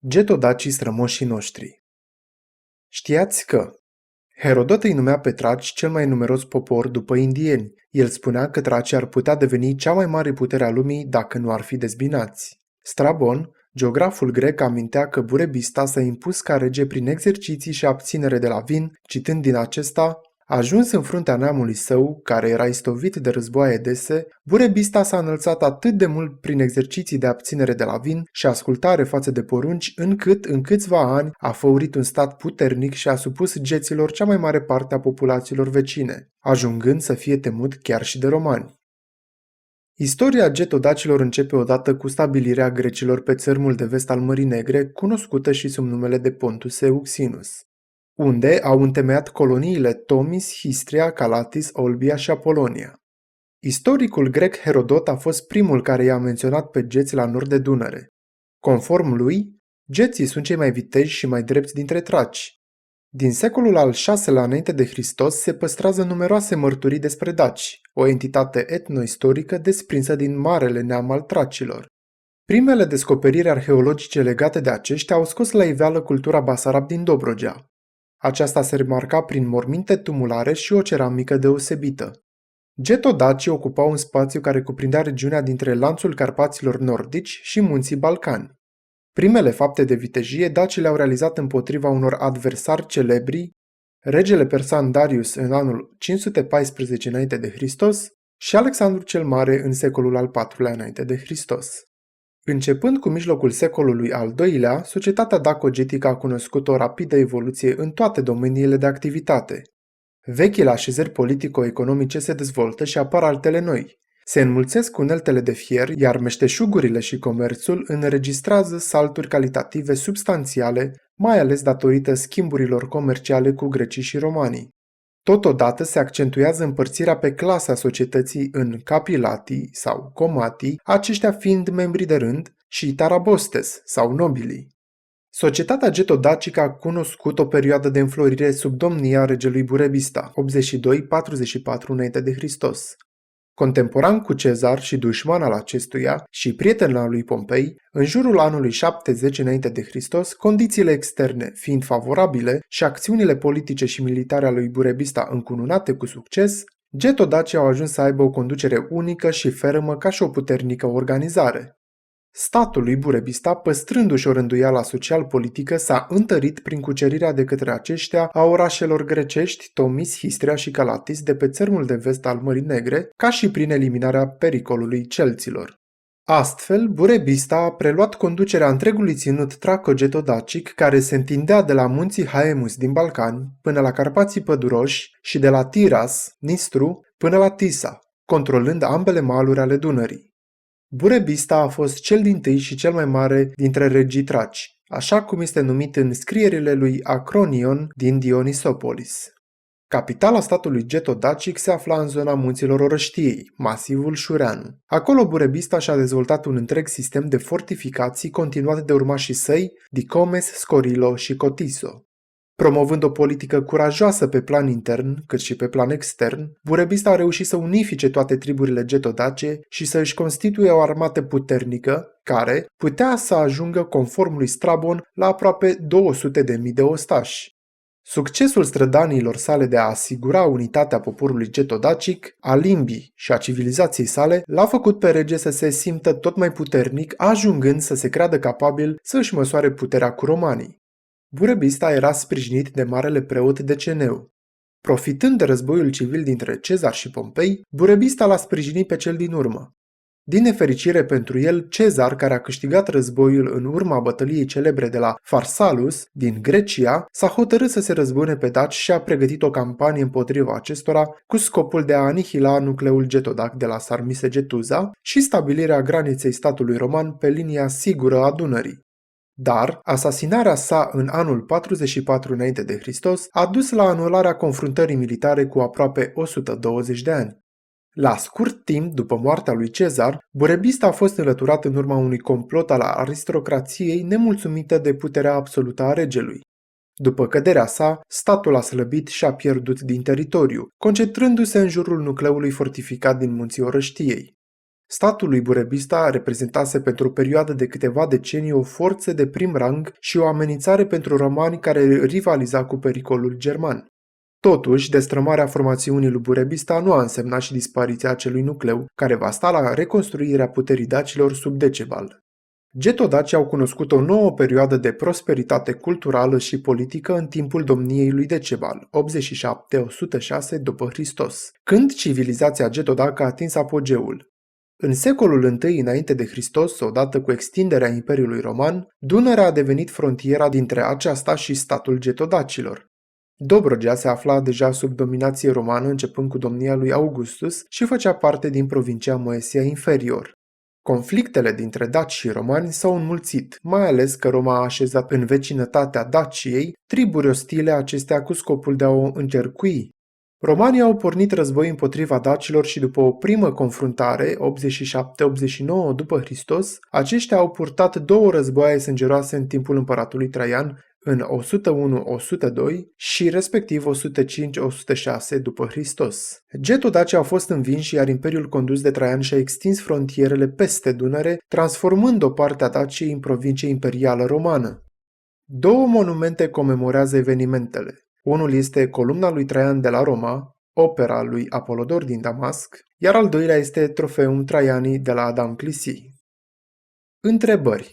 Getodacii strămoșii noștri. Știați că Herodot îi numea pe traci cel mai numeros popor după indieni. El spunea că tracii ar putea deveni cea mai mare putere a lumii dacă nu ar fi dezbinați. Strabon, geograful grec, amintea că Burebista s-a impus ca rege prin exerciții și abținere de la vin, citând din acesta: ajuns în fruntea neamului său, care era istovit de războaie dese, Burebista s-a înălțat atât de mult prin exerciții de abținere de la vin și ascultare față de porunci, încât în câțiva ani a făurit un stat puternic și a supus geților cea mai mare parte a populațiilor vecine, ajungând să fie temut chiar și de romani. Istoria getodacilor începe odată cu stabilirea grecilor pe țărmul de vest al Mării Negre, cunoscută și sub numele de Pontus Euxinus, unde au întemeiat coloniile Tomis, Histria, Calatis, Olbia și Apolonia. Istoricul grec Herodot a fost primul care i-a menționat pe geți la nord de Dunăre. Conform lui, geții sunt cei mai viteji și mai drepți dintre traci. Din secolul al VI-lea înainte de Hristos se păstrează numeroase mărturii despre daci, o entitate etnoistorică desprinsă din marele neam al tracilor. Primele descoperiri arheologice legate de aceștia au scos la iveală cultura Basarab din Dobrogea. Aceasta se remarca prin morminte tumulare și o ceramică deosebită. Getodacii ocupau un spațiu care cuprindea regiunea dintre lanțul Carpaților nordici și munții Balcani. Primele fapte de vitejie dacii le-au realizat împotriva unor adversari celebri, regele persan Darius în anul 514 înainte de Hristos și Alexandru cel Mare în secolul al IV-lea înainte de Hristos. Începând cu mijlocul secolului al II-lea, societatea dacogetică a cunoscut o rapidă evoluție în toate domeniile de activitate. Vechile așezări politico-economice se dezvoltă și apar altele noi. Se înmulțesc uneltele de fier, iar meșteșugurile și comerțul înregistrează salturi calitative substanțiale, mai ales datorită schimburilor comerciale cu grecii și romanii. Totodată se accentuează împărțirea pe clase a societății în capilati sau comati, aceștia fiind membri de rând, și tarabostes sau nobilii. Societatea getodacică a cunoscut o perioadă de înflorire sub domnia regelui Burebista, 82-44 înainte de Hristos. Contemporan cu Cezar și dușman al acestuia și prieten al lui Pompei, în jurul anului 70 înainte de Hristos, condițiile externe fiind favorabile și acțiunile politice și militare ale lui Burebista încununate cu succes, getodacii au ajuns să aibă o conducere unică și fermă ca și o puternică organizare. Statul lui Burebista, păstrându-și o rânduială social-politică, s-a întărit prin cucerirea de către aceștia a orașelor grecești Tomis, Histria și Calatis de pe țărmul de vest al Mării Negre, ca și prin eliminarea pericolului celților. Astfel, Burebista a preluat conducerea întregului ținut traco-getodacic, care se întindea de la munții Haemus din Balcani până la Carpații Păduroși și de la Tiras, Nistru, până la Tisa, controlând ambele maluri ale Dunării. Burebista a fost cel dintâi și cel mai mare dintre regii traci, așa cum este numit în scrierile lui Acronion din Dionisopolis. Capitala statului getodacic se afla în zona munților Orăștiei, masivul Șureanu. Acolo Burebista și-a dezvoltat un întreg sistem de fortificații continuat de urmașii săi, Dicomes, Scorilo și Cotiso. Promovând o politică curajoasă pe plan intern, cât și pe plan extern, Burebista a reușit să unifice toate triburile getodace și să își constituie o armată puternică, care putea să ajungă, conform lui Strabon, la aproape 200.000 de ostași. Succesul strădaniilor sale de a asigura unitatea poporului getodacic, a limbii și a civilizației sale, l-a făcut pe rege să se simtă tot mai puternic, ajungând să se creadă capabil să își măsoare puterea cu romanii. Burebista era sprijinit de marele preot Deceneu. Profitând de războiul civil dintre Cezar și Pompei, Burebista l-a sprijinit pe cel din urmă. Din nefericire pentru el, Cezar, care a câștigat războiul în urma bătăliei celebre de la Farsalus, din Grecia, s-a hotărât să se răzbune pe daci și a pregătit o campanie împotriva acestora cu scopul de a anihila nucleul getodac de la Sarmisegetuza și stabilirea graniței statului roman pe linia sigură a Dunării. Dar asasinarea sa în anul 44 înainte de Hristos a dus la anularea confruntării militare cu aproape 120 de ani. La scurt timp după moartea lui Cezar, Burebista a fost înlăturat în urma unui complot al aristocrației nemulțumită de puterea absolută a regelui. După căderea sa, statul a slăbit și a pierdut din teritoriu, concentrându-se în jurul nucleului fortificat din munții Orăștiei. Statul lui Burebista reprezentase pentru o perioadă de câteva decenii o forță de prim rang și o amenințare pentru romani care rivaliza cu pericolul german. Totuși, destrămarea formațiunii lui Burebista nu a însemnat și dispariția acelui nucleu, care va sta la reconstruirea puterii dacilor sub Decebal. Getodacii au cunoscut o nouă perioadă de prosperitate culturală și politică în timpul domniei lui Decebal, 87-106 după Hristos, când civilizația getodacă a atins apogeul. În secolul I înainte de Hristos, odată cu extinderea Imperiului Roman, Dunărea a devenit frontiera dintre aceasta și statul getodacilor. Dobrogea se afla deja sub dominație romană începând cu domnia lui Augustus și făcea parte din provincia Moesia Inferior. Conflictele dintre daci și romani s-au înmulțit, mai ales că Roma a așezat în vecinătatea Daciei triburi ostile acestea cu scopul de a o încercui. Romanii au pornit război împotriva dacilor și după o primă confruntare, 87-89 după Hristos, aceștia au purtat două războaie sângeroase în timpul împăratului Traian, în 101-102 și respectiv 105-106 după Hristos. Getodacii au fost învinși, iar imperiul condus de Traian și-a extins frontierele peste Dunăre, transformând o parte a Daciei în provincie imperială romană. Două monumente comemorează evenimentele. Unul este columna lui Traian de la Roma, opera lui Apolodor din Damasc, iar al doilea este Trofeum Traianii de la Adam Clisi. Întrebări.